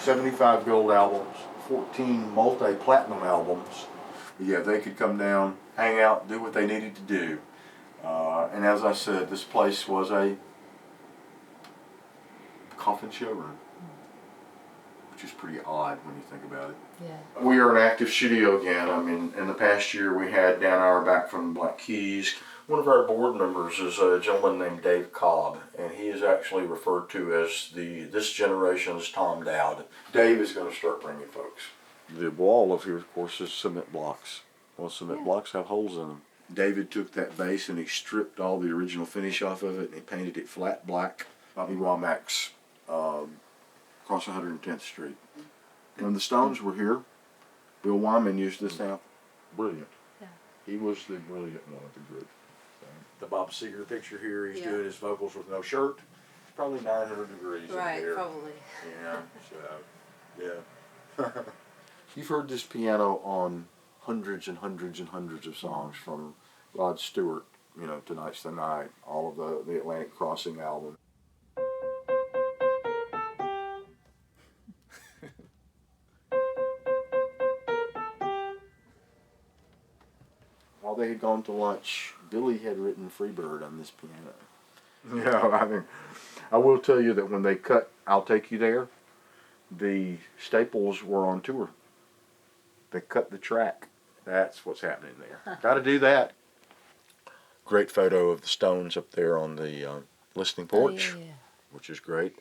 75 gold albums, 14 multi-platinum albums. Yeah, they could come down, hang out, do what they needed to do. And as I said, this place was a coffin showroom, which is pretty odd when you think about it. Yeah. We are an active studio again. I mean, in the past year we had down our back from the Black Keys. One of our board members is a gentleman named Dave Cobb, and he is actually referred to as this generation's Tom Dowd. Dave is going to start bringing folks. The wall of here, of course, is cement blocks. Well, cement blocks have holes in them. David took that bass and he stripped all the original finish off of it and he painted it flat black. Bobby Womack's across 110th Street. When the Stones were here, Bill Wyman used this amp. Brilliant. Yeah. He was the brilliant one of the group. The Bob Seger picture here, he's doing his vocals with no shirt. It's probably 900 degrees in here. Right, probably. Yeah, so, yeah. You've heard this piano on hundreds and hundreds and hundreds of songs from Rod Stewart, you know, Tonight's the Night, all of the Atlantic Crossing album. While they had gone to lunch, Billy had written Freebird on this piano. Yeah, I mean, I will tell you that when they cut I'll Take You There, the Staples were on tour. They cut the track. That's what's happening there. Got to do that. Great photo of the Stones up there on the listening porch, which is great.